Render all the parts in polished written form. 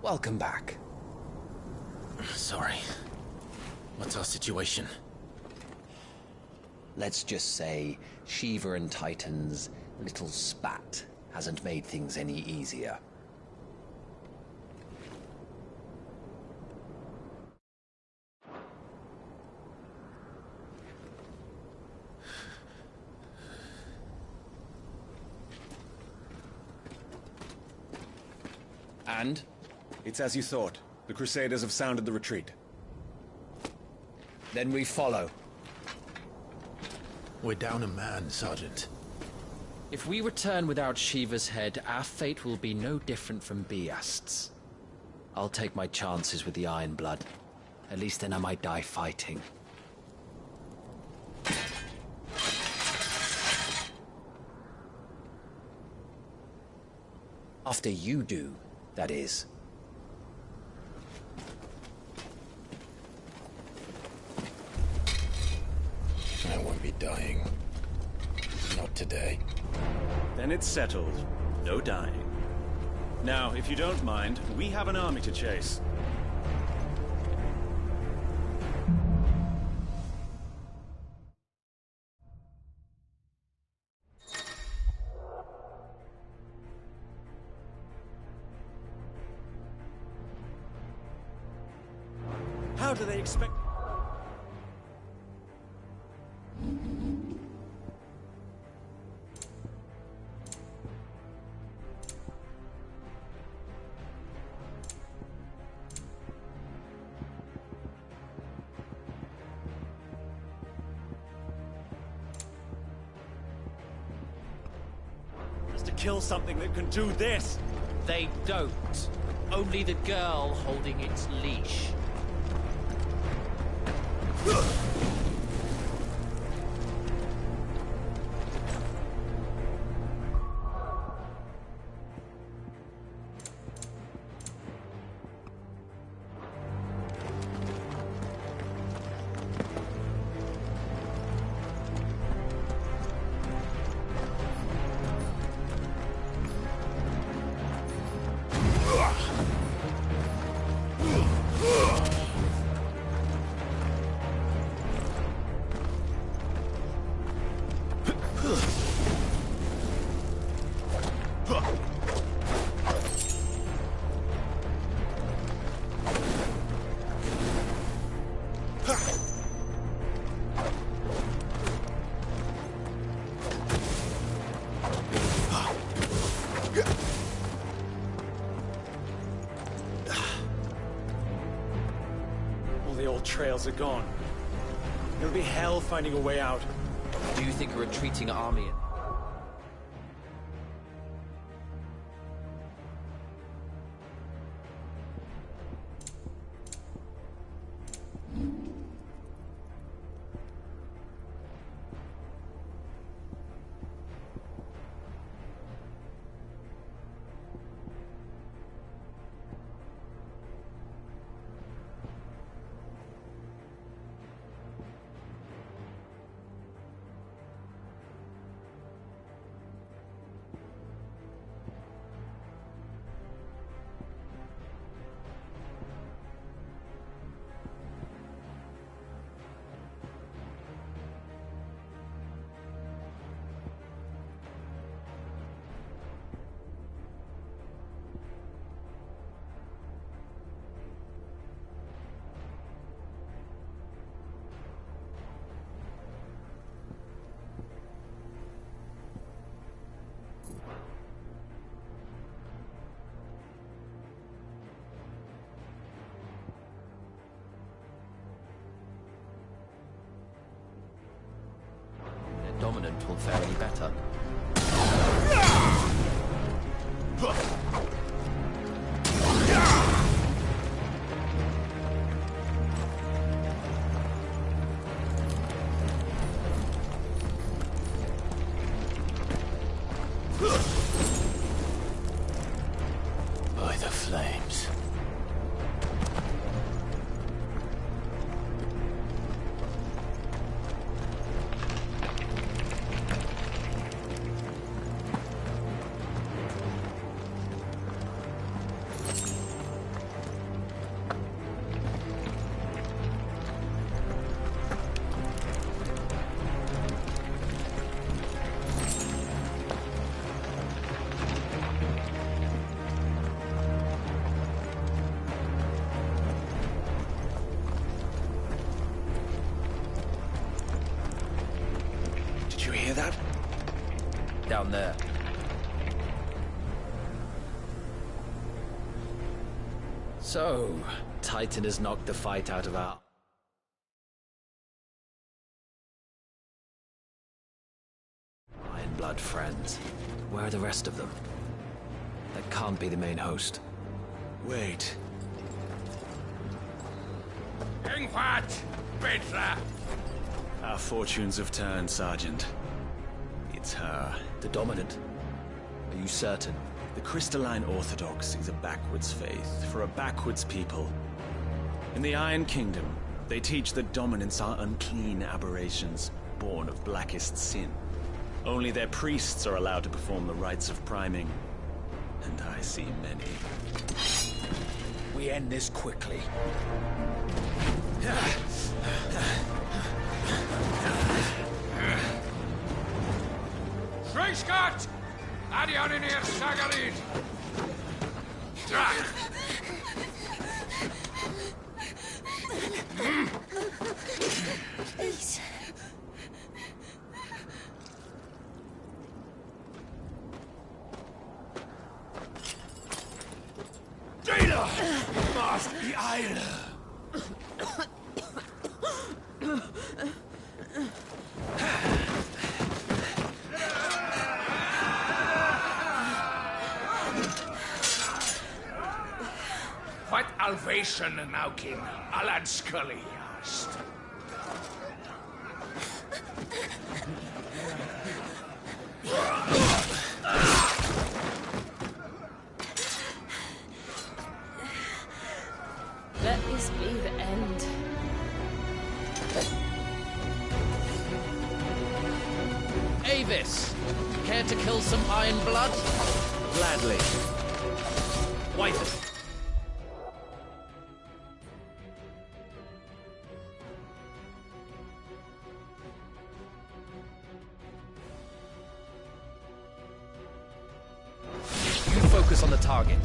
Welcome back. Sorry. What's our situation? Let's just say Shiva and Titan's little spat hasn't made things any easier. And? It's as you thought. The Crusaders have sounded the retreat. Then we follow. We're down a man, Sergeant. If we return without Shiva's head, our fate will be no different from Biast's. I'll take my chances with the Iron Blood. At least then I might die fighting. After you do, that is. I won't be dying. Not today. Then it's settled. No dying. Now, if you don't mind, we have an army to chase. How do they expect... Just to kill something that can do this? They don't. Only the girl holding its leash. All the old trails are gone. It'll be hell finding a way out. Do you think a retreating army... dominant will fare any better. By the flames. down there. So, Titan has knocked the fight out of our... Ironblood friends. Where are the rest of them? That can't be the main host. Wait. Our fortunes have turned, Sergeant. It's her. The Dominant? Are you certain? The Crystalline Orthodox is a backwards faith for a backwards people. In the Iron Kingdom, they teach that dominants are unclean aberrations, born of blackest sin. Only their priests are allowed to perform the rites of priming. And I see many. We end this quickly. Schweinsgott! Adion in ihr Sagalit! Drach! Please. Data! Must be Eile! What Alvation Naukin, Alad Scully asked. Let this be the end. Avis! Care to kill some Iron Blood? Gladly. Wife. You focus on the target.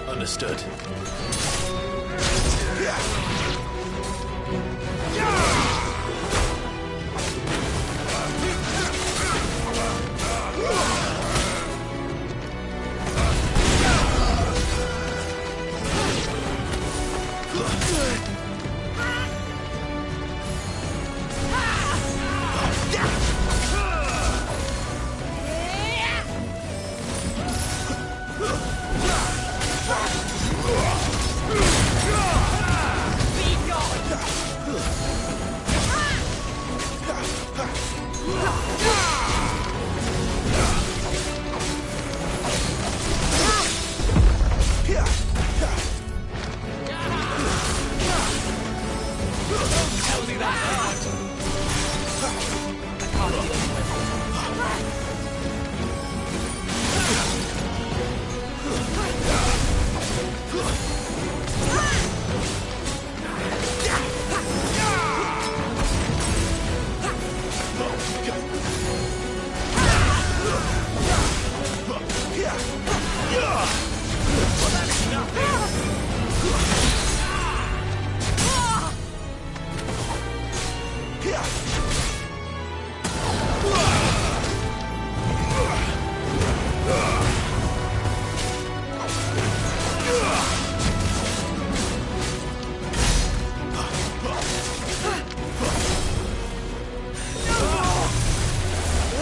Understood.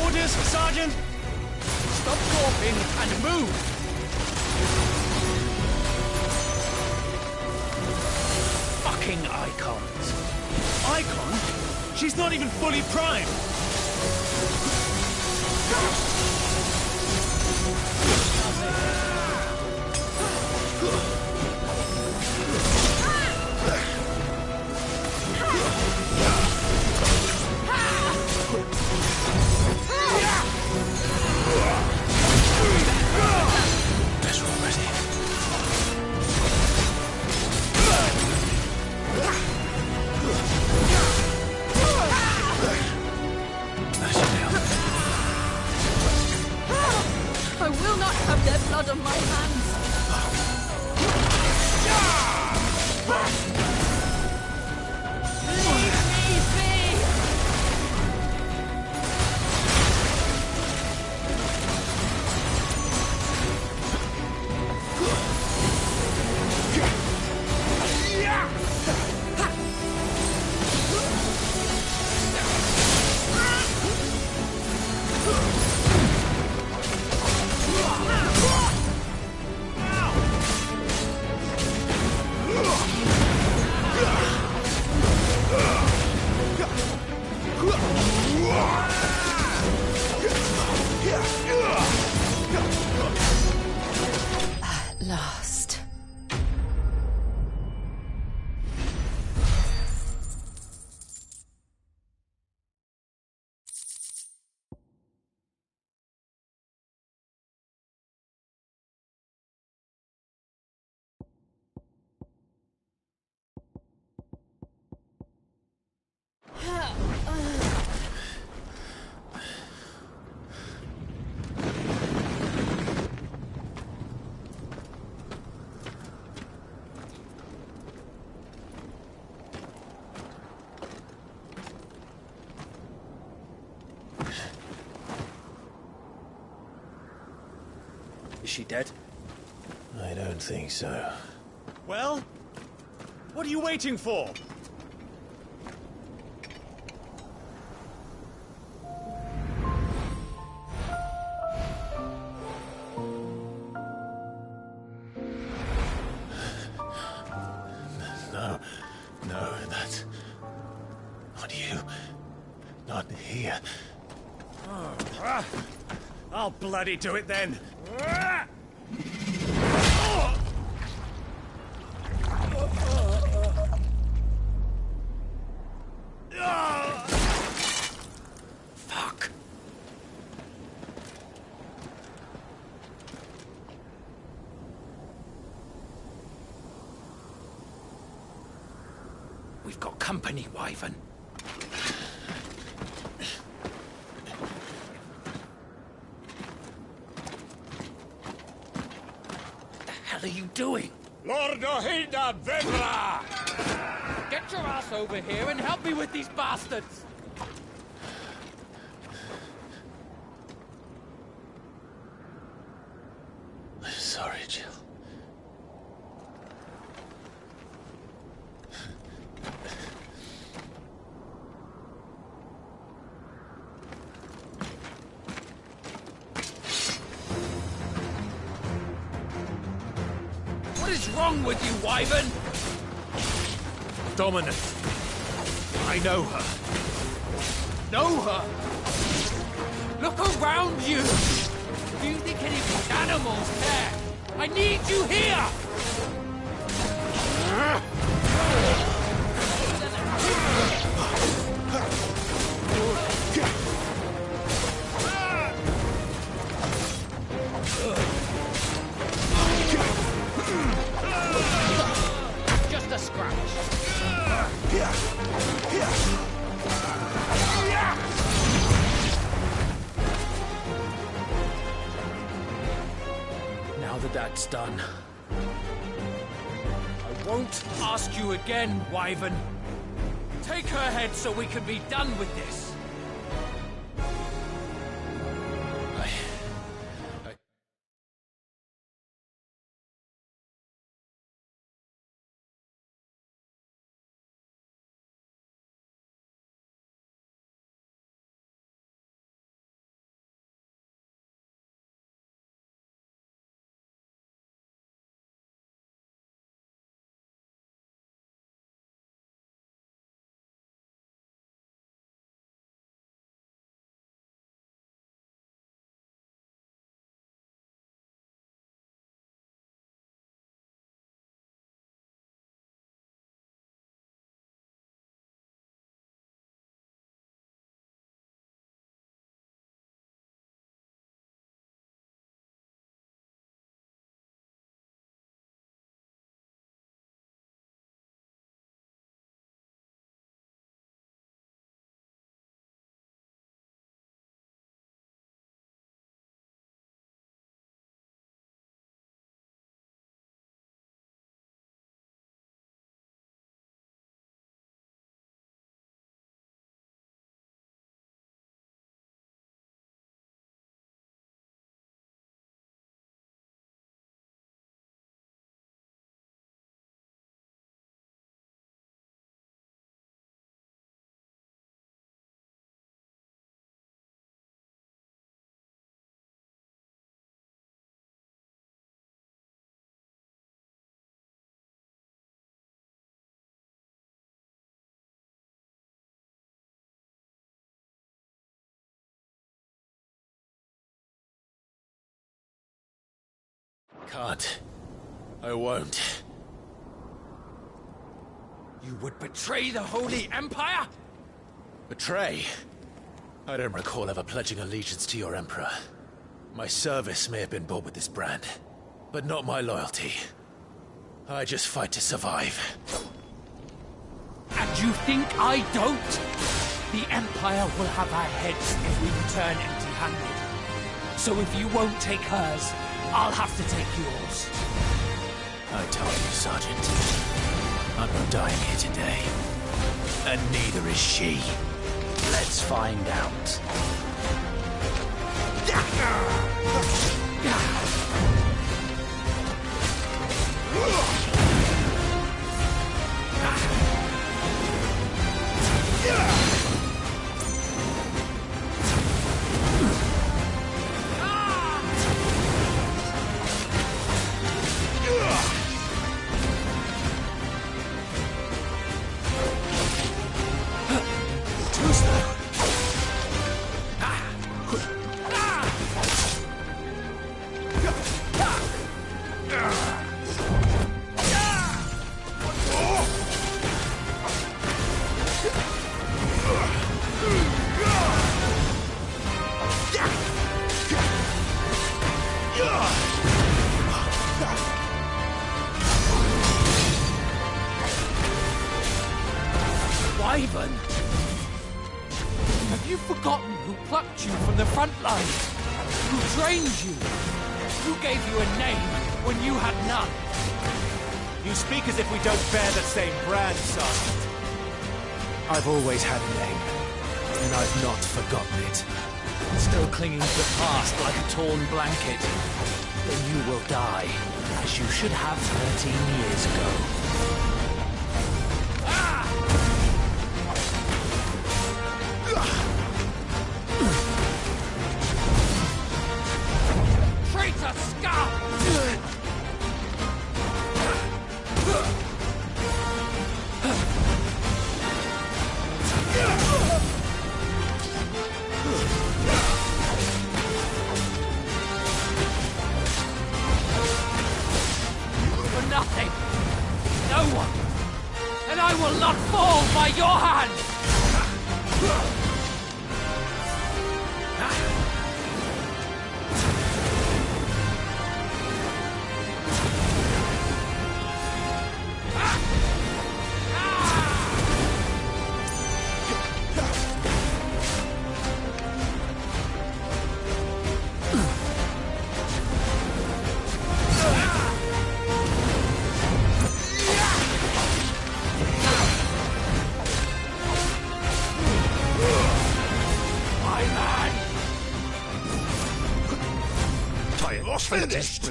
Orders, Sergeant! Stop gawping and move! Fucking icons. Icon? She's not even fully primed. Better already. I will not have their blood on my hands. Leave me be! Is she dead? I don't think so. Well? What are you waiting for? No, that's... not you. Not here. I'll bloody do it then. Fuck. We've got company, Wyvern. What the hell are you doing? Lord Ohilda Vedra! Get your ass over here and help me with these bastards! I'm sorry, Jill. What is wrong with you, Wyvern? Dominus. I know her. Know her? Look around you! Do you think any of these animals care? I need you here! Just a scratch. Now that that's done, I won't ask you again, Wyvern. Take her head so we can be done with this. Can't. I won't. You would betray the Holy Empire? Betray? I don't recall ever pledging allegiance to your Emperor. My service may have been bought with this brand, but not my loyalty. I just fight to survive. And you think I don't? The Empire will have our heads if we return empty-handed. So if you won't take hers, I'll have to take yours. I told you, Sergeant. I'm not dying here today. And neither is she. Let's find out. who plucked you from the front line, who trained you, who gave you a name when you had none. You speak as if we don't bear the same brand, Sergeant. I've always had a name, and I've not forgotten it. Still clinging to the past like a torn blanket. Then you will die, as you should have 13 years ago. Traitor scum! For nothing, no one, and I will not fall by your hand! Finished!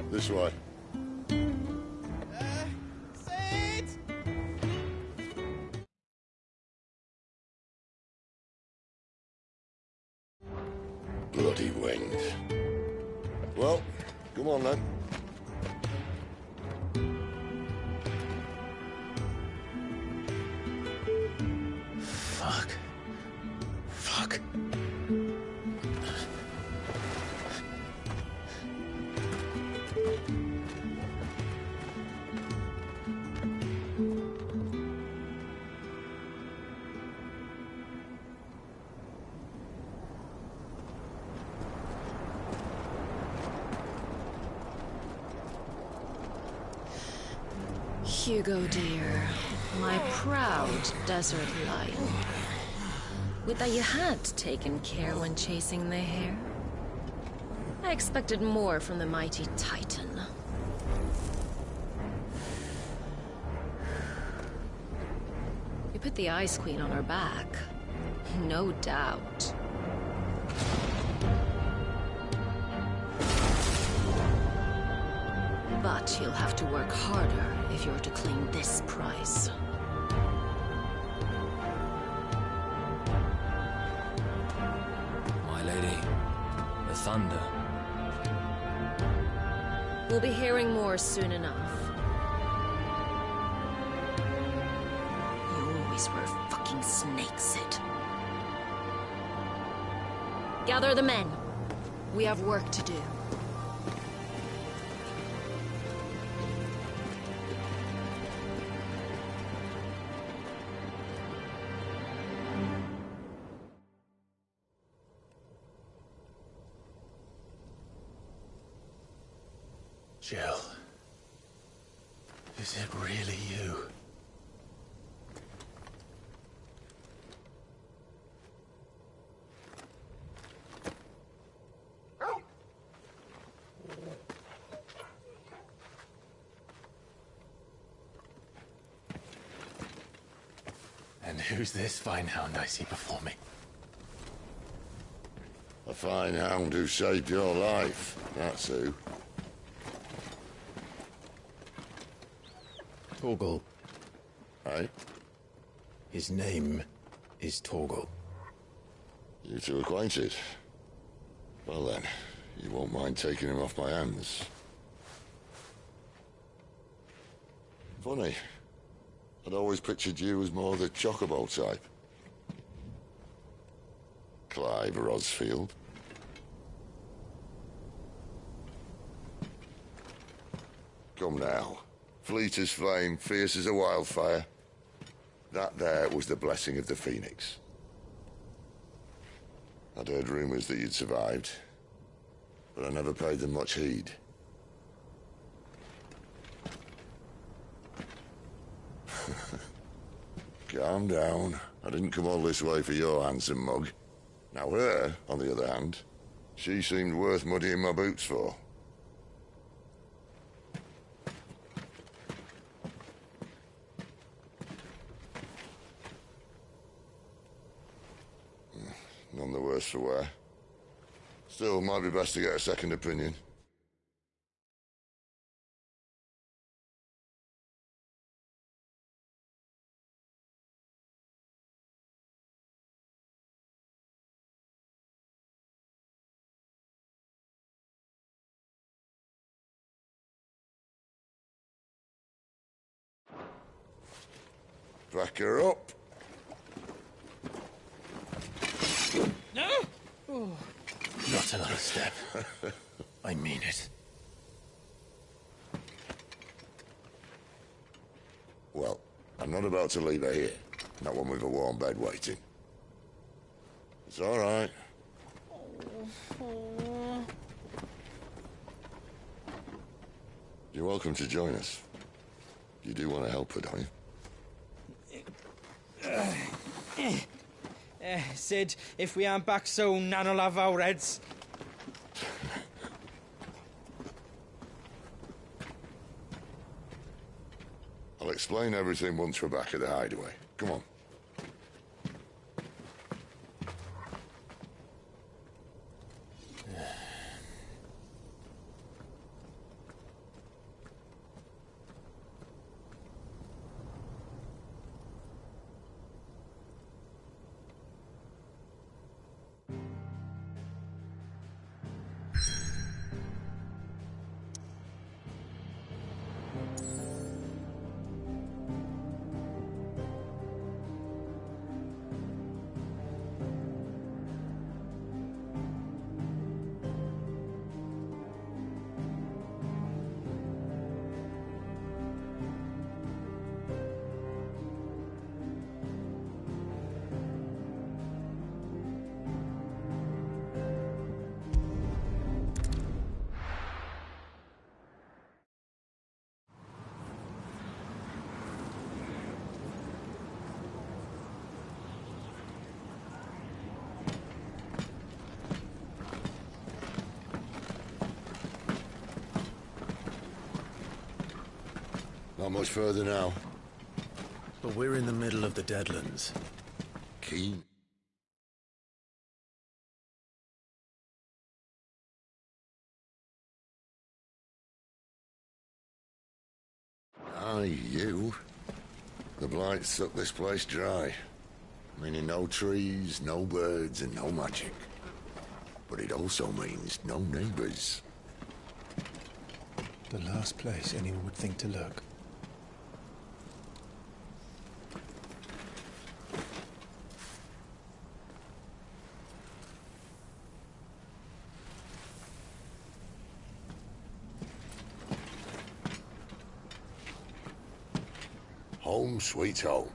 This way. Bloody wings. Well, come on then. Fuck. Fuck. Hugo, dear, my proud desert lion. Would that you had taken care when chasing the hare. I expected more from the mighty Titan. You put the Ice Queen on her back, no doubt. But you'll have to work harder if you're to claim this prize. My lady, the thunder. We'll be hearing more soon enough. You always were a fucking snake, Sid. Gather the men. We have work to do. Jill, is it really you? And who's this fine hound I see before me? A fine hound who saved your life, that's who. Torgal. Eh? His name is Torgal. You two acquainted? Well then, you won't mind taking him off my hands. Funny. I'd always pictured you as more the chocobo type. Clive Rosfield. Come now. Fleet as flame, fierce as a wildfire. That there was the blessing of the Phoenix. I'd heard rumors that you'd survived, but I never paid them much heed. Calm down. I didn't come all this way for your handsome mug. Now her, on the other hand, she seemed worth muddying my boots for. None the worse for wear. Still, might be best to get a second opinion. Back her up. No! Oh. Not another step. I mean it. Well, I'm not about to leave her here. Not one with a warm bed waiting. It's all right. You're welcome to join us. You do want to help her, don't you? Sid, if we aren't back soon, Nan'll have our heads. I'll explain everything once we're back at the hideaway. Come on. Not much further now. But we're in the middle of the Deadlands. Keen. Aye, you. The blight sucked this place dry. Meaning no trees, no birds, and no magic. But it also means no neighbors. The last place anyone would think to look. Home sweet home.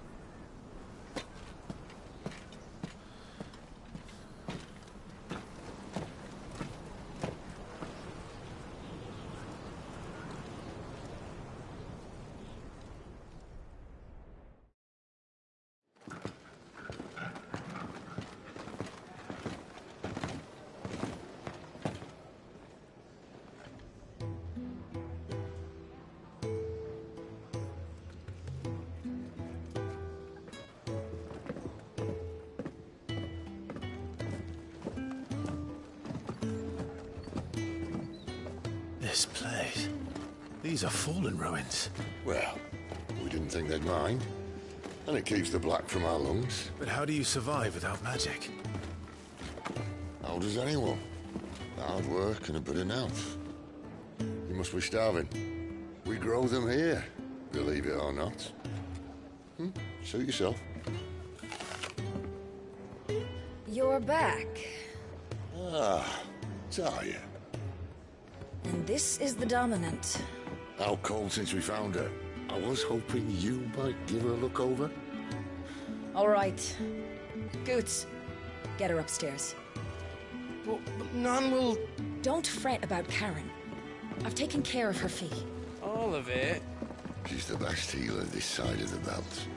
This place. These are fallen ruins. Well, we didn't think they'd mind. And it keeps the black from our lungs. But how do you survive without magic? How does anyone? Hard work and a bit of nerve. You must be starving. We grow them here, believe it or not. Suit yourself. You're back. Ah, Talia. And this is the Dominant. How cold since we found her. I was hoping you might give her a look over. All right. Goots, get her upstairs. But Nan will... Don't fret about Karen. I've taken care of her fee. All of it? She's the best healer this side of the belt.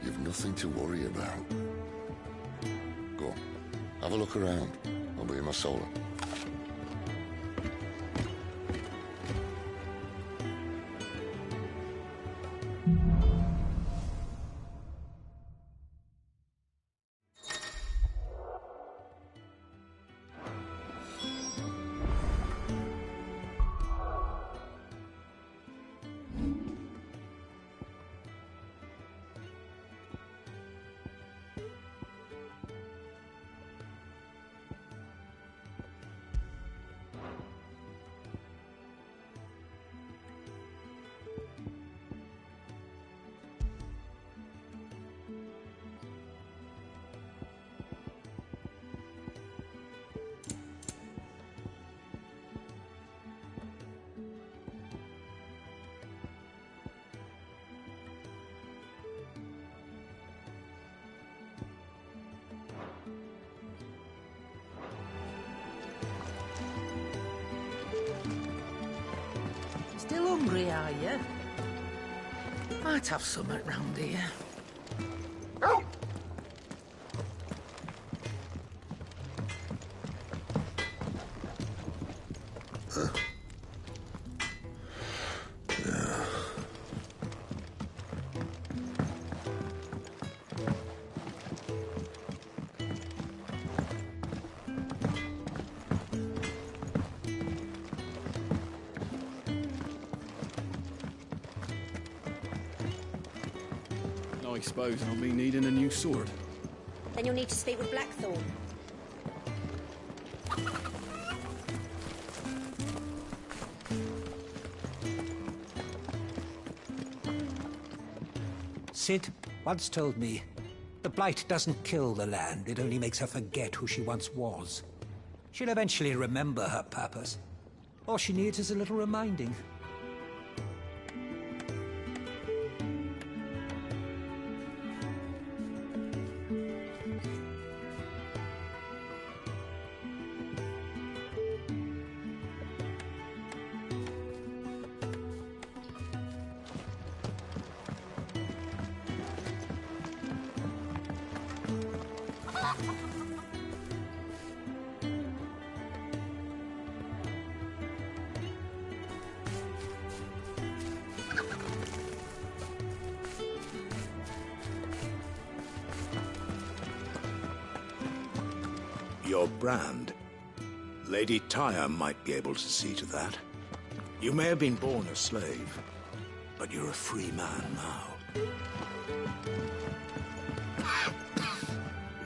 You've nothing to worry about. Go on, have a look around. I'll be in my solar. Still hungry, are you? Might have something round here. I suppose I'll be needing a new sword. Then you'll need to speak with Blackthorn. Sid once told me, the Blight doesn't kill the land, it only makes her forget who she once was. She'll eventually remember her purpose. All she needs is a little reminding. Your brand. Lady Tyre might be able to see to that. You may have been born a slave, but you're a free man now.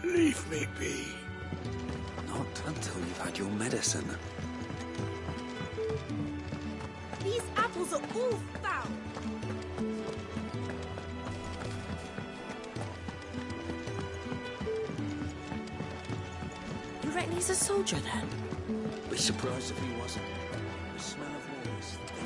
Leave me be. Not until you've had your medicine. These apples are all foul. You reckon he's a soldier then? Be surprised if he wasn't. The smell of war is thick.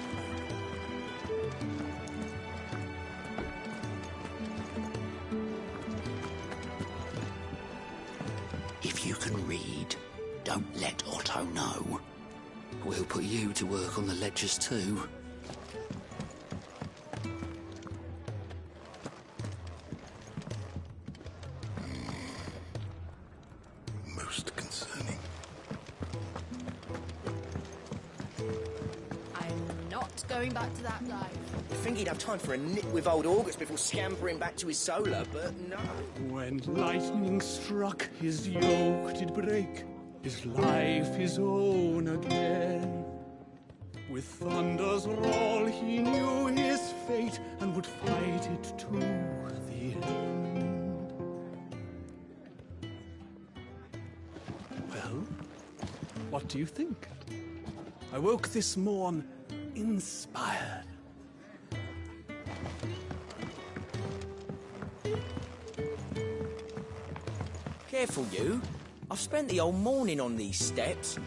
If you can read, don't let Otto know. We'll put you to work on the ledgers too. Most concerning. I'm not going back to that life. You'd think he'd have time for a nip with old August before scampering back to his solar, but no. When lightning struck, his yoke did break, his life his own again. With thunder's roll, he knew his fate and would fight it to the end. Well, what do you think? I woke this morn inspired. Careful, you. I've spent the whole morning on these steps.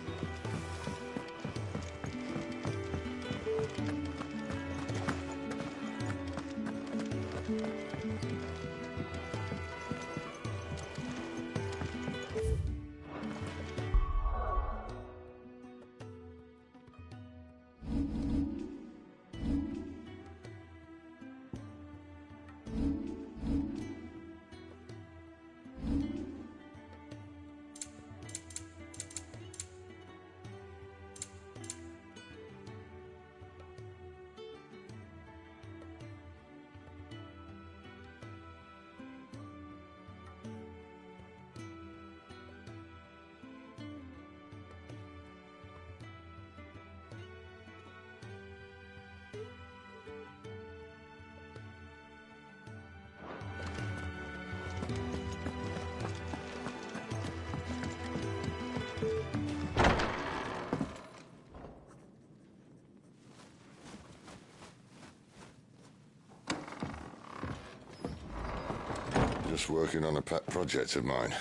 Just working on a pet project of mine.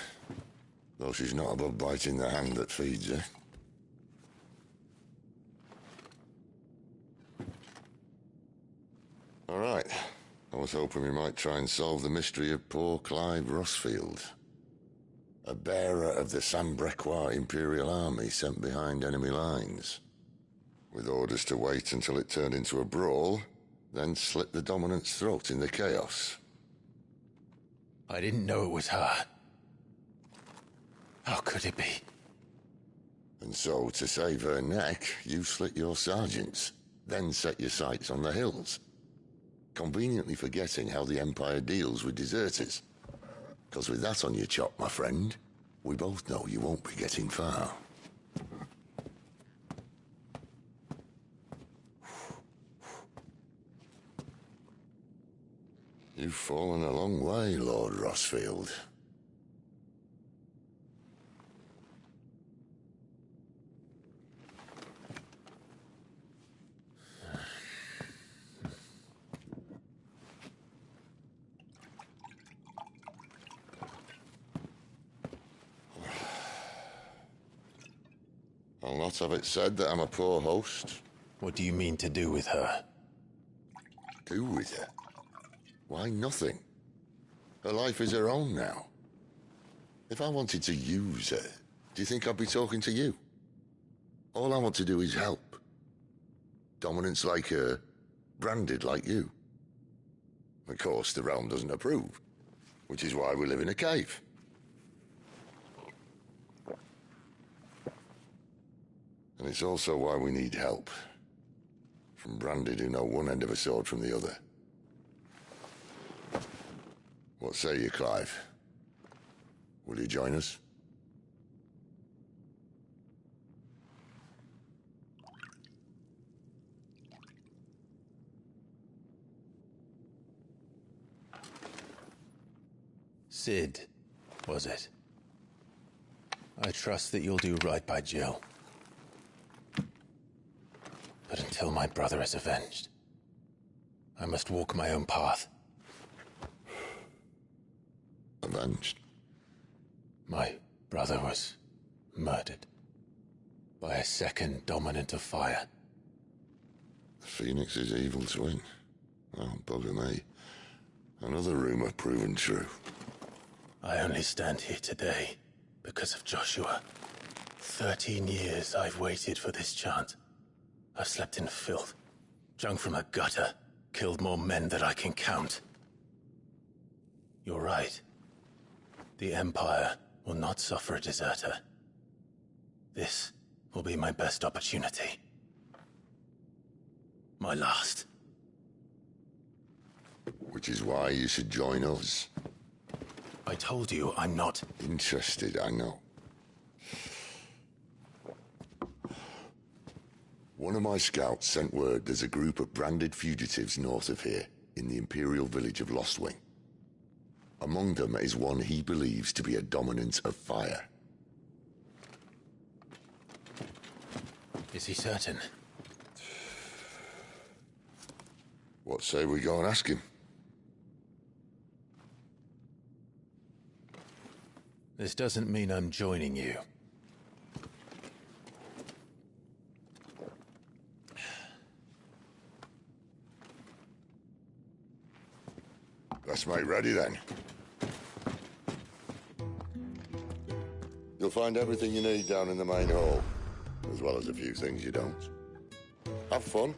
Though she's not above biting the hand that feeds her. All right. I was hoping we might try and solve the mystery of poor Clive Rossfield. A bearer of the Sambrequois Imperial Army sent behind enemy lines. With orders to wait until it turned into a brawl, then slit the dominant's throat in the chaos. I didn't know it was her. How could it be? And so, to save her neck, you slit your sergeants, then set your sights on the hills. Conveniently forgetting how the Empire deals with deserters. Because with that on your chop, my friend, we both know you won't be getting far. You've fallen a long way, Lord Rossfield. I'll not have it said that I'm a poor host. What do you mean to do with her? Do with her? Why, nothing. Her life is her own now. If I wanted to use her, do you think I'd be talking to you? All I want to do is help. Dominants like her, branded like you. Of course, the realm doesn't approve, which is why we live in a cave. And it's also why we need help. From branded who know one end of a sword from the other. What say you, Clive? Will you join us? Sid, was it? I trust that you'll do right by Jill. But until my brother is avenged, I must walk my own path. Avenged? My brother was murdered by a second dominant of fire. The Phoenix's evil twin. Oh, bugger me. Another rumor proven true. I only stand here today because of Joshua. 13 years I've waited for this chance. I've slept in filth, drunk from a gutter, killed more men than I can count. You're right. The Empire will not suffer a deserter. This will be my best opportunity. My last. Which is why you should join us. I told you I'm not interested, I know. One of my scouts sent word there's a group of branded fugitives north of here, in the Imperial village of Lostwing. Among them is one he believes to be a dominant of fire. Is he certain? What say we go and ask him? This doesn't mean I'm joining you. Let's make ready then. You'll find everything you need down in the main hall, as well as a few things you don't. Have fun.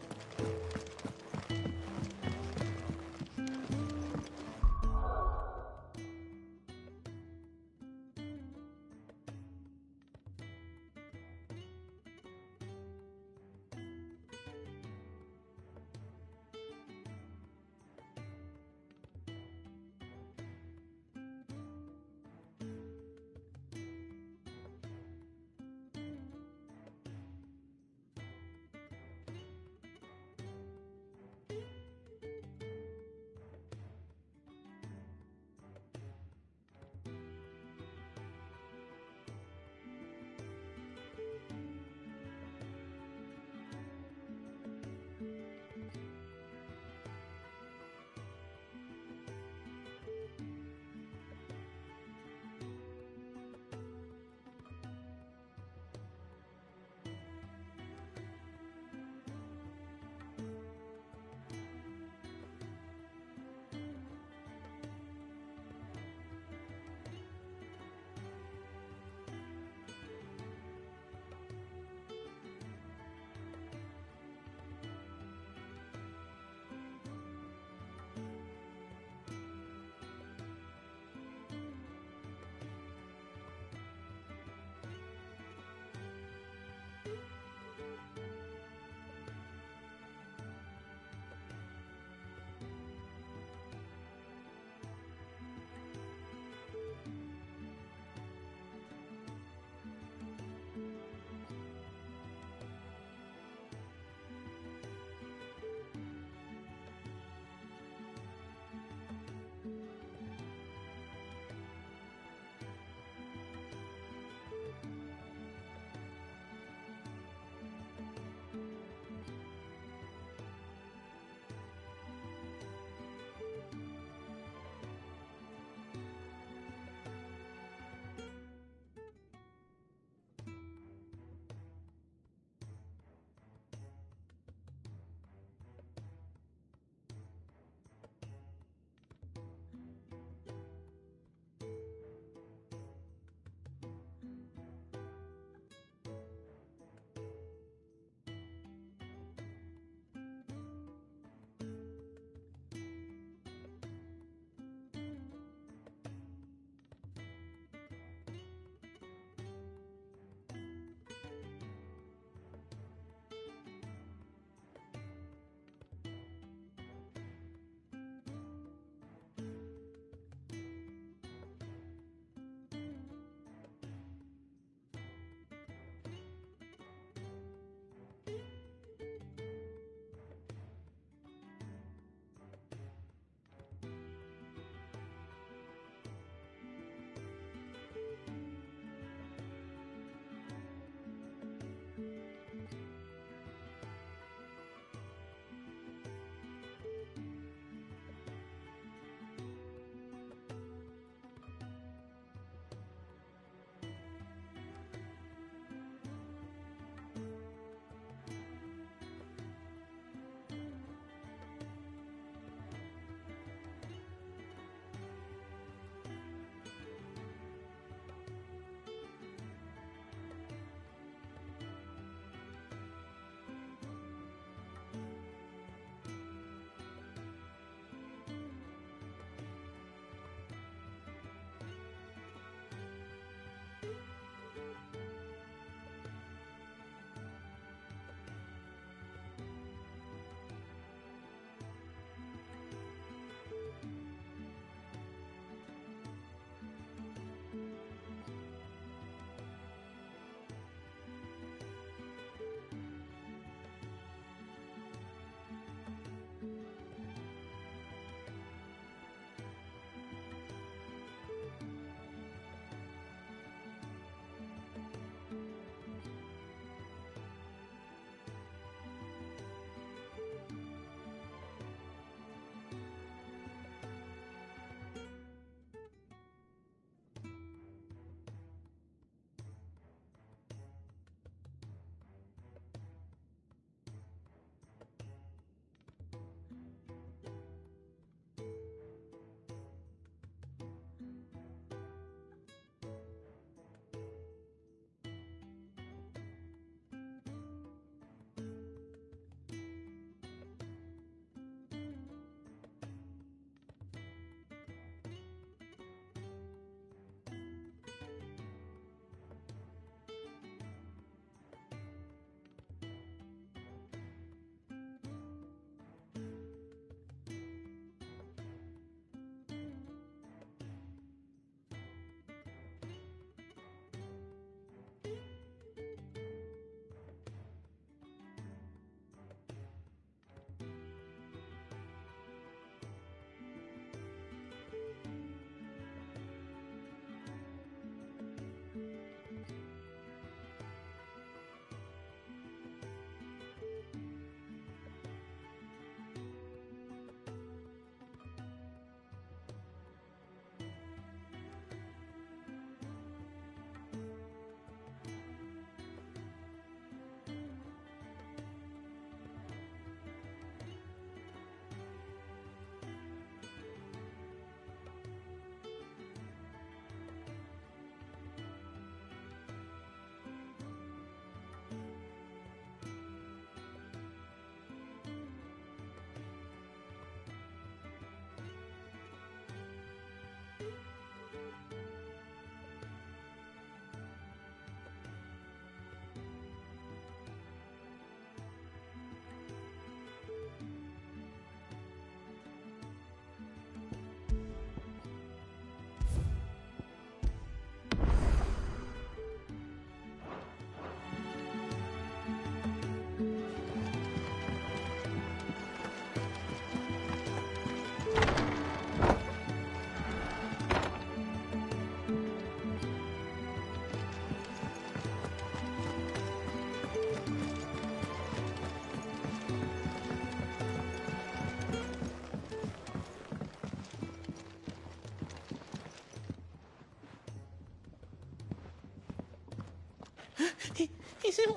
He's in...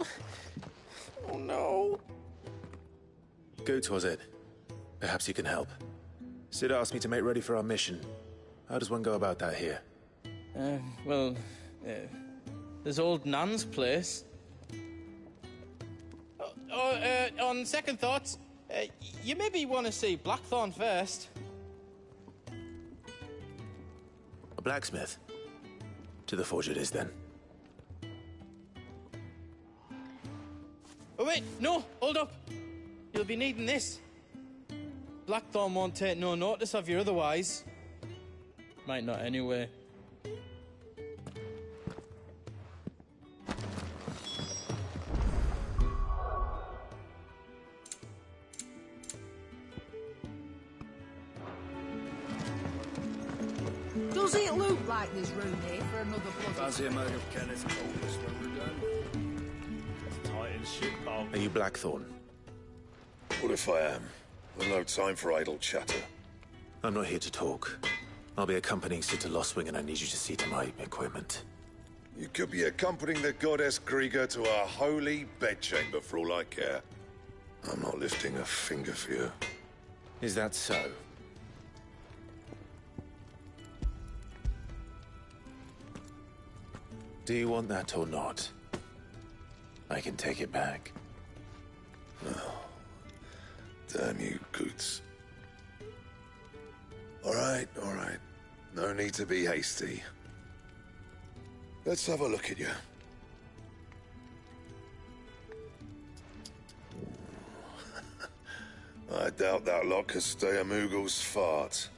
Oh, no. Goots, was it? Perhaps you can help. Sid asked me to make ready for our mission. How does one go about that here? Well, there's old Nan's place. On second thoughts, you maybe want to see Blackthorn first. A blacksmith? To the forge it is, then. Oh, wait, no, hold up. You'll be needing this. Blackthorn won't take no notice of you otherwise. Might not anyway. Does it look like there's room here for another bloody... Fancy a mug of Kenneth Coldest when we're done? Titan shit, Bob. Are you Blackthorn? What if I am? There's no time for idle chatter. I'm not here to talk. I'll be accompanying Sid to Lostwing, and I need you to see to my equipment. You could be accompanying the goddess Krieger to our holy bedchamber for all I care. I'm not lifting a finger for you. Is that so? Do you want that or not? I can take it back. Oh, damn you, Goots. All right. No need to be hasty. Let's have a look at you. I doubt that lot could stay a Moogle's fart.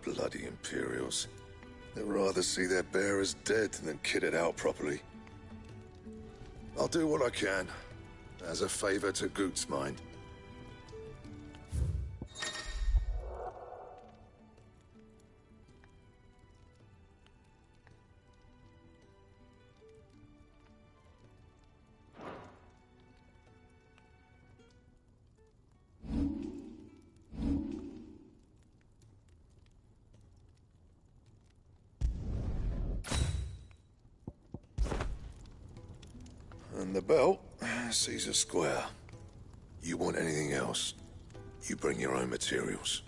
Bloody Imperials. They'd rather see their bearers dead than kitted out properly. I'll do what I can, as a favor to Goots' mind. And the belt sees a square. You want anything else, you bring your own materials.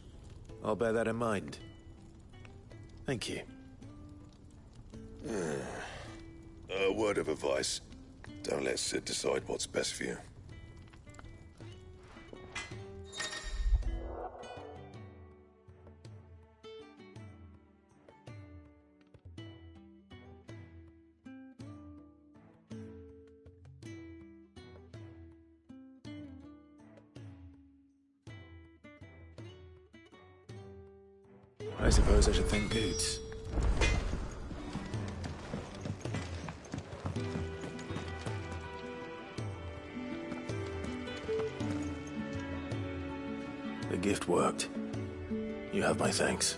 I'll bear that in mind. Thank you. A word of advice. Don't let Sid decide what's best for you. I suppose I should thank Goots. The gift worked. You have my thanks.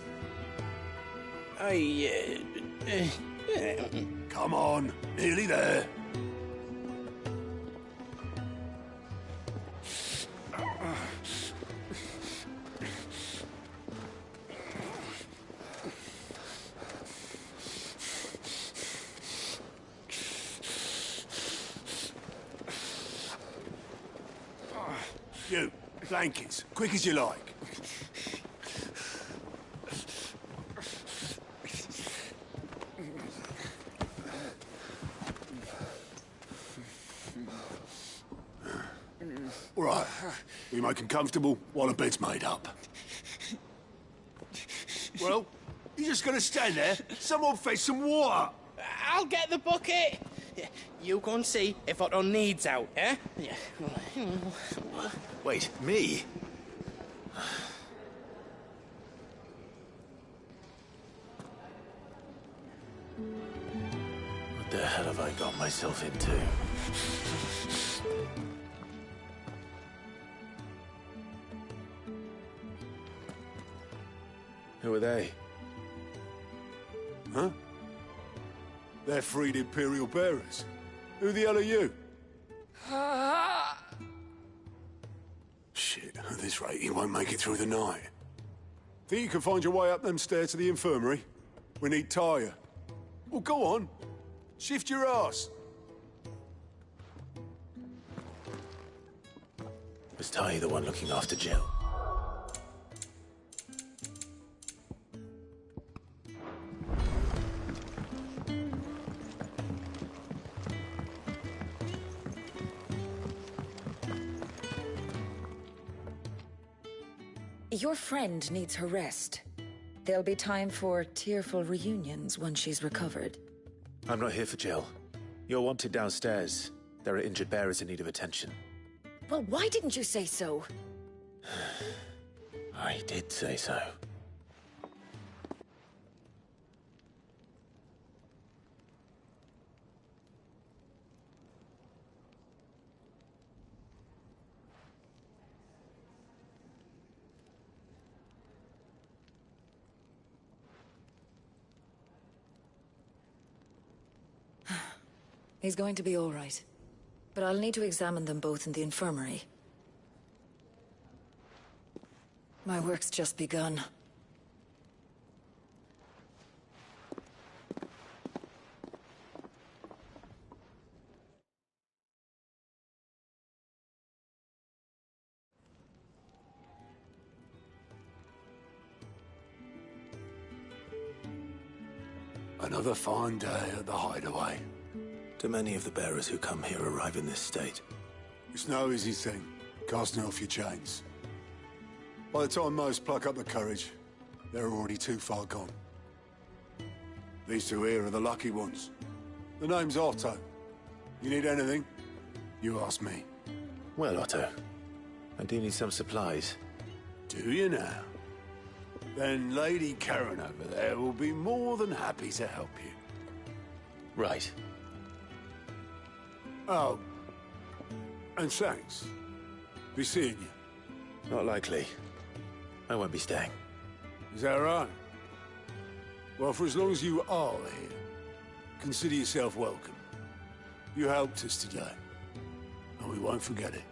Come on, nearly there. You, blankets, quick as you like. All right, we make them comfortable while the bed's made up. Well, you just gonna stand there, someone fetch some water? I'll get the bucket. You go and see if Otto needs out, eh? Wait, me? What the hell have I got myself into? Who are they? Huh? They're freed Imperial bearers. Who the hell are you? Shit, at this rate, you won't make it through the night. Think you can find your way up them stairs to the infirmary? We need Tyre. Well, go on. Shift your ass. Was Ty the one looking after Jill? Your friend needs her rest. There'll be time for tearful reunions once she's recovered. I'm not here for Jill. You're wanted downstairs. There are injured bearers in need of attention. Well, why didn't you say so? I did say so. He's going to be all right. But I'll need to examine them both in the infirmary. My work's just begun. Another fine day at the hideaway. Do many of the bearers who come here arrive in this state? It's no easy thing, casting off your chains. By the time most pluck up the courage, they're already too far gone. These two here are the lucky ones. The name's Otto. You need anything? You ask me. Well, Otto, I do need some supplies. Do you now? Then Lady Karen over there will be more than happy to help you. Right. Oh. And thanks. Be seeing you. Not likely. I won't be staying. Is that right? Well, for as long as you are here, consider yourself welcome. You helped us today, and we won't forget it.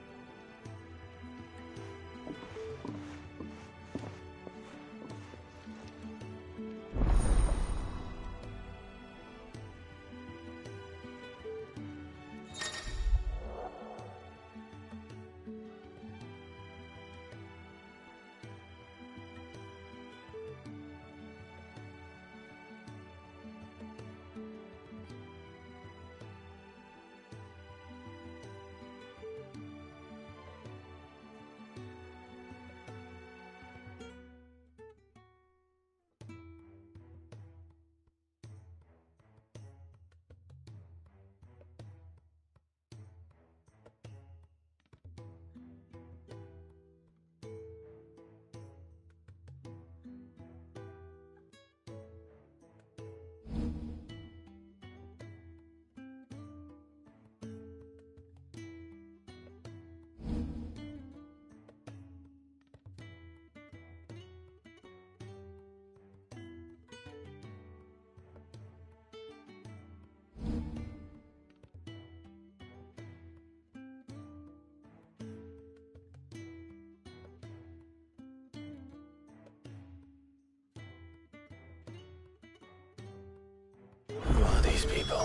Who are these people?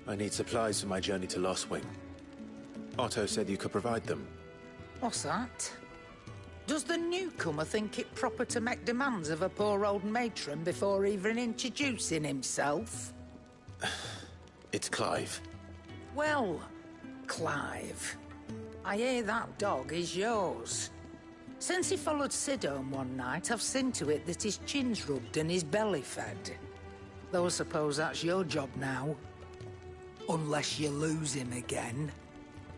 I need supplies for my journey to Lost Wing. Otto said you could provide them. What's that? Does the newcomer think it proper to make demands of a poor old matron before even introducing himself? It's Clive. Well, Clive, I hear that dog is yours. Since he followed Sid home one night, I've seen to it that his chin's rubbed and his belly fed. Though I suppose that's your job now. Unless you lose him again.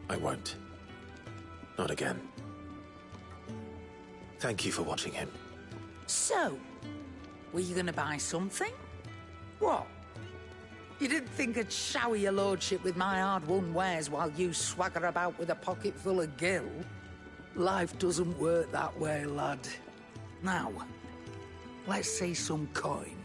I won't. Not again. Thank you for watching him. So, were you gonna buy something? What? You didn't think I'd shower your lordship with my hard-won wares while you swagger about with a pocket full of gil? Life doesn't work that way, lad. Now, let's see some coin.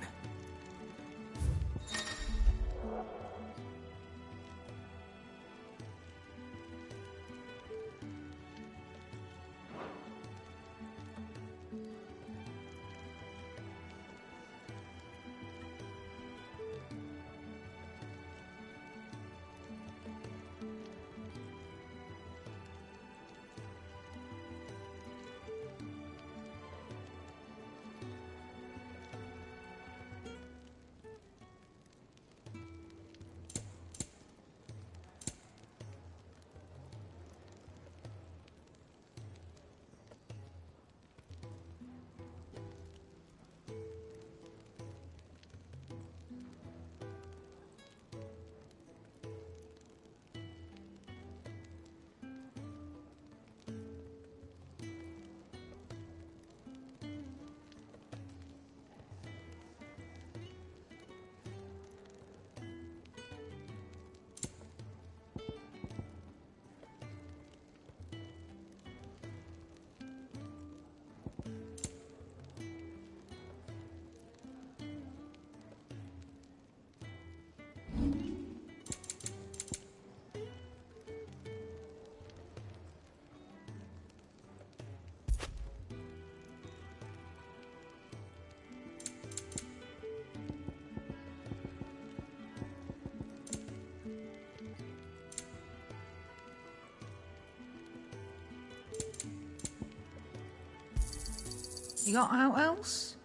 You got out else?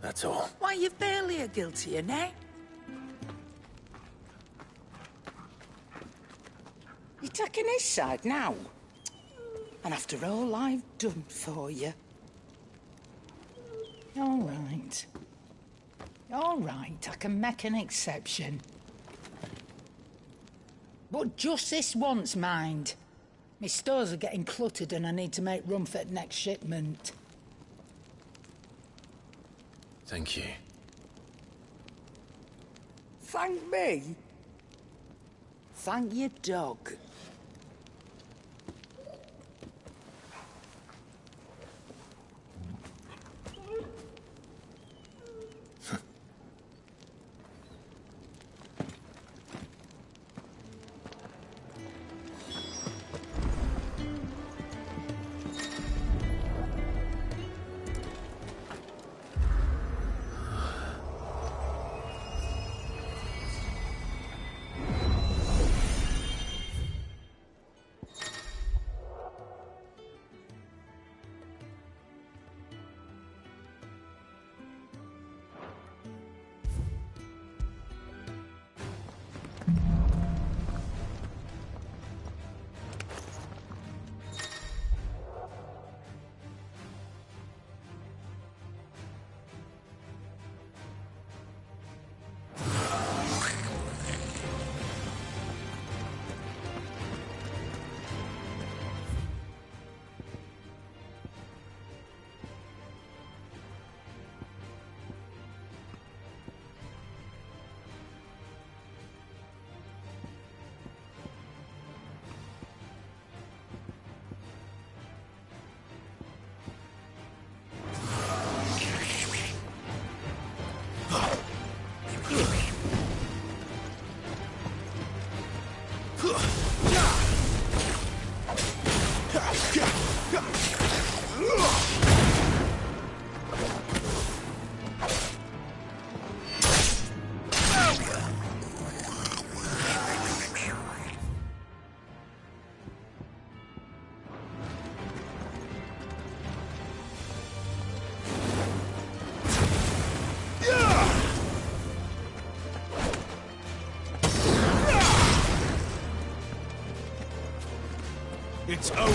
That's all. Why, you've barely a guilty, innit? You're taking his side now? And after all I've done for you? All right. All right, I can make an exception. But just this once, mind. My stores are getting cluttered and I need to make room for the next shipment. Thank you. Thank me? Thank your dog. It's over.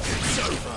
It's over.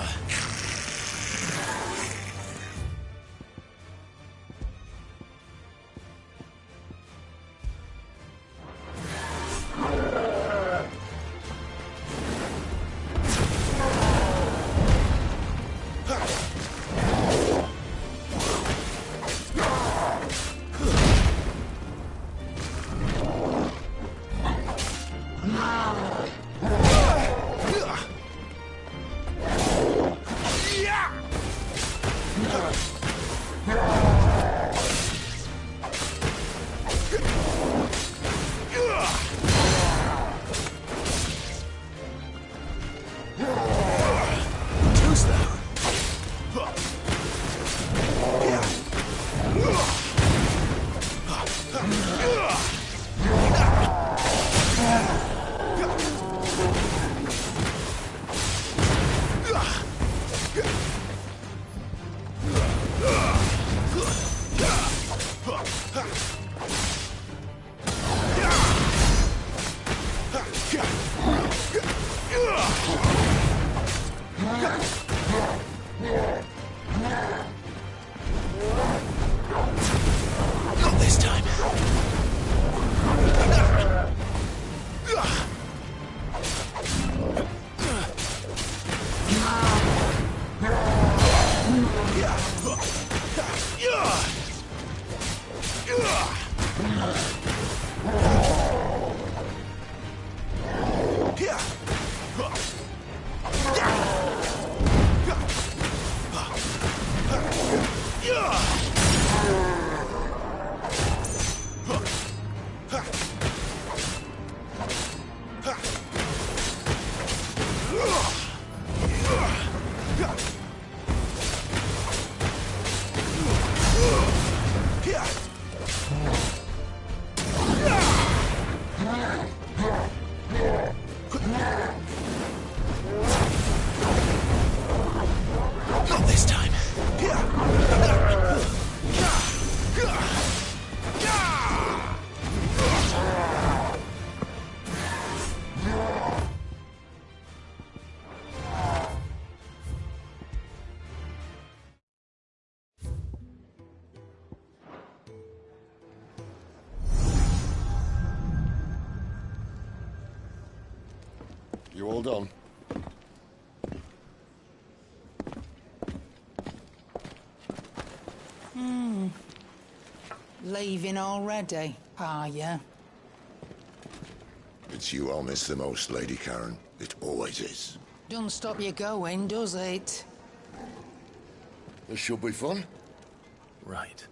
Not this time. Not this time. You all done? Leaving already, are ya? It's you I'll miss the most, Lady Karen. It always is. Don't stop you going, does it? This should be fun. Right.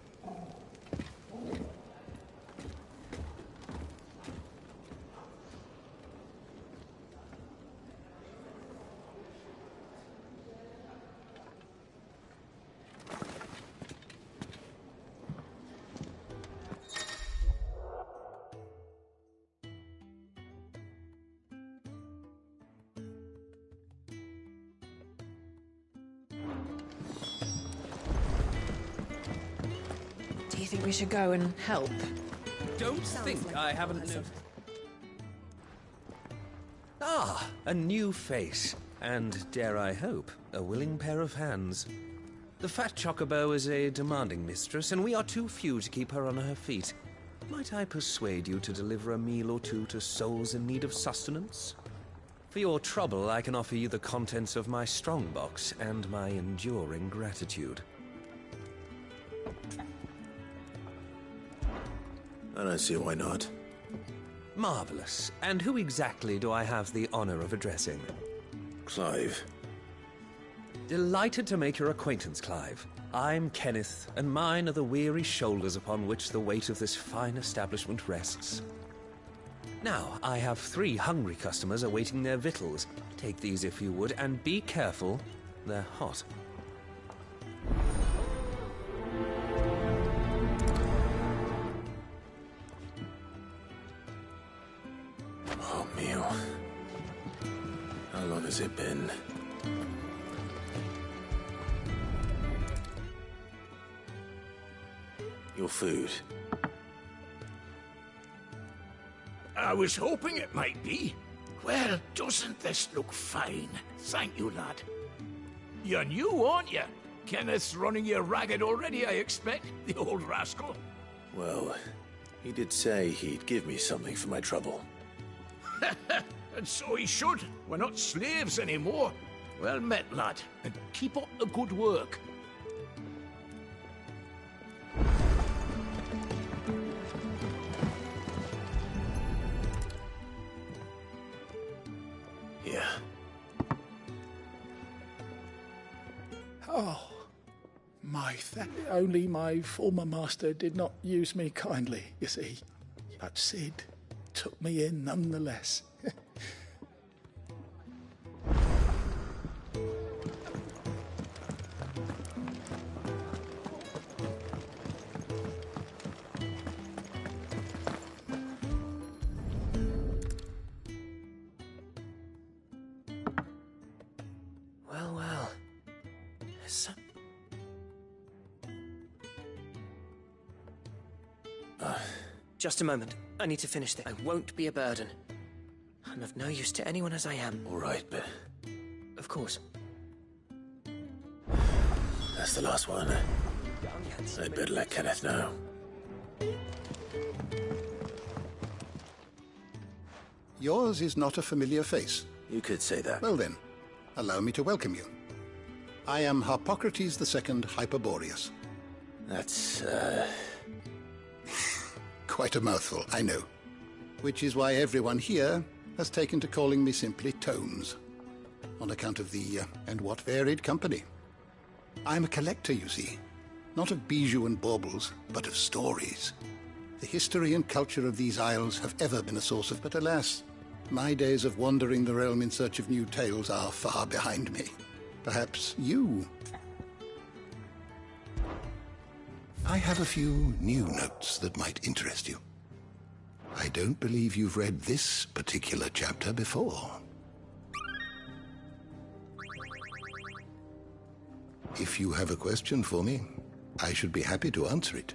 Do you think we should go and help? Don't think I haven't noticed. Ah, a new face. And, dare I hope, a willing pair of hands. The fat chocobo is a demanding mistress, and we are too few to keep her on her feet. Might I persuade you to deliver a meal or two to souls in need of sustenance? For your trouble, I can offer you the contents of my strongbox and my enduring gratitude. I don't see why not. Marvelous. And who exactly do I have the honor of addressing? Clive. Delighted to make your acquaintance, Clive. I'm Kenneth, and mine are the weary shoulders upon which the weight of this fine establishment rests. Now, I have 3 hungry customers awaiting their victuals. Take these if you would, and be careful, they're hot. Oh, meal. How long has it been? Your food. I was hoping it might be. Well, doesn't this look fine? Thank you, lad. You're new, aren't you? Kenneth's running you ragged already, I expect, the old rascal. Well, he did say he'd give me something for my trouble. And so he should. We're not slaves anymore. Well met, lad, and keep up the good work. Yeah. Oh, only my former master did not use me kindly, you see. But Sid took me in nonetheless. Well. Just a moment. I need to finish this. I won't be a burden. I'm of no use to anyone as I am. All right, but... Of course. That's the last one. I'd better let Kenneth know. Yours is not a familiar face. You could say that. Well then, allow me to welcome you. I am Harpocrates II Hyperboreus. That's, Quite a mouthful, I know. Which is why everyone here has taken to calling me simply Tomes, on account of the, and what varied company. I'm a collector, you see. Not of bijou and baubles, but of stories. The history and culture of these isles have ever been a source of, but alas, my days of wandering the realm in search of new tales are far behind me. Perhaps you... I have a few new notes that might interest you. I don't believe you've read this particular chapter before. If you have a question for me, I should be happy to answer it.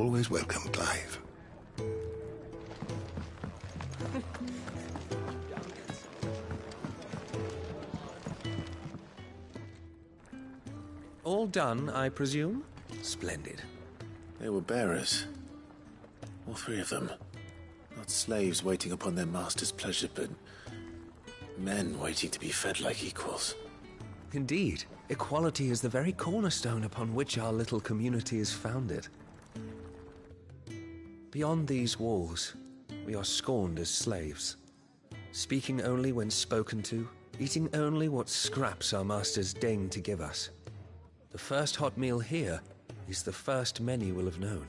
always welcome, Clive. All done, I presume? Splendid. They were bearers. All three of them. Not slaves waiting upon their master's pleasure, but men waiting to be fed like equals. Indeed. Equality is the very cornerstone upon which our little community is founded. Beyond these walls, we are scorned as slaves. Speaking only when spoken to, eating only what scraps our masters deign to give us. The first hot meal here is the first many will have known.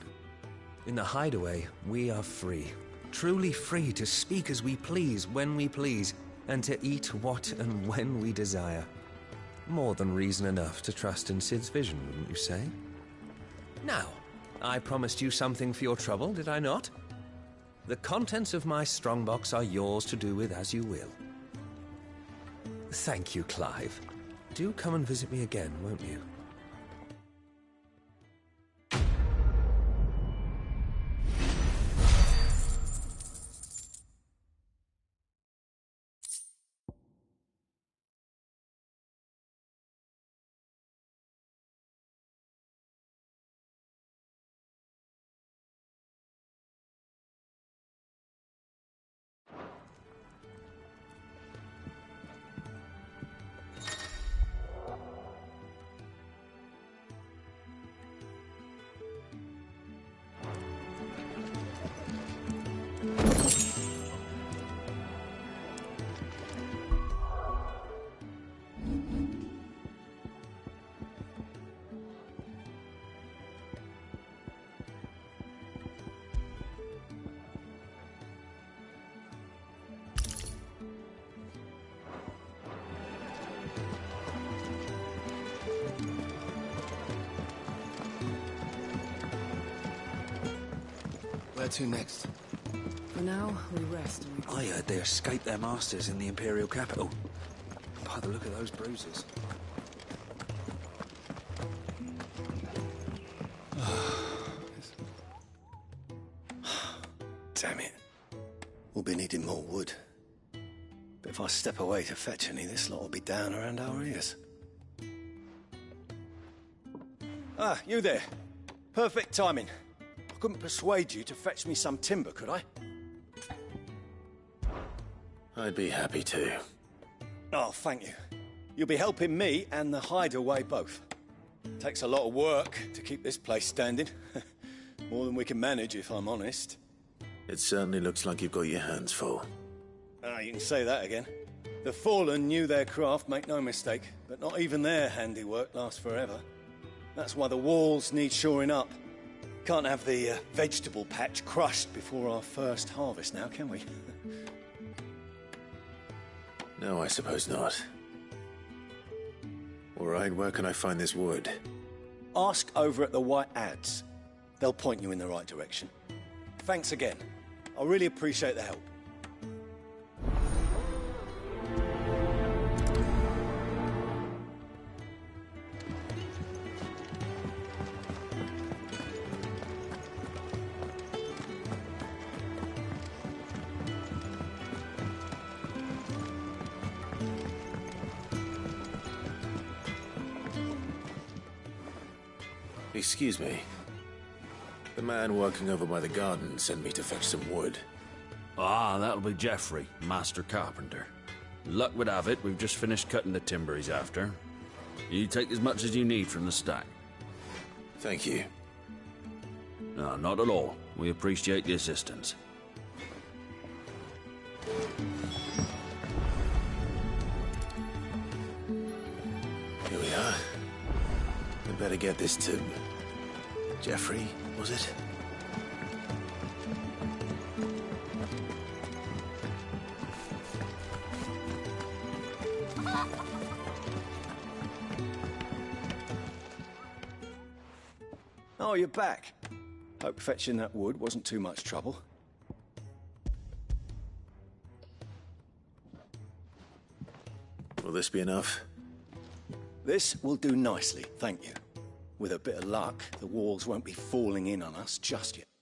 In the hideaway, we are free. Truly free to speak as we please, when we please, and to eat what and when we desire. More than reason enough to trust in Sid's vision, wouldn't you say? Now, I promised you something for your trouble, did I not? The contents of my strongbox are yours to do with as you will. Thank you, Clive. Do come and visit me again, won't you? Where to next? For now, we rest. I heard they escaped their masters in the Imperial capital. By the look of those bruises. Damn it. We'll be needing more wood. But if I step away to fetch any, this lot will be down around our ears. Ah, you there. Perfect timing. I couldn't persuade you to fetch me some timber, could I? I'd be happy to. Oh, thank you. You'll be helping me and the hideaway both. Takes a lot of work to keep this place standing. More than we can manage, if I'm honest. It certainly looks like you've got your hands full. Ah, you can say that again. The Fallen knew their craft, make no mistake, but not even their handiwork lasts forever. That's why the walls need shoring up. Can't have the vegetable patch crushed before our first harvest now, can we? No, I suppose not. All right, where can I find this wood? Ask over at the White Ads. They'll point you in the right direction. Thanks again. I really appreciate the help. Excuse me. The man working over by the garden sent me to fetch some wood. Ah, that'll be Geoffrey, Master Carpenter. Luck would have it, we've just finished cutting the timber he's after. You take as much as you need from the stack. Thank you. No, not at all. We appreciate the assistance. Here we are. I'd better get this to... Geoffrey, was it? Oh, you're back. Hope fetching that wood wasn't too much trouble. Will this be enough? This will do nicely, thank you. With a bit of luck, the walls won't be falling in on us just yet.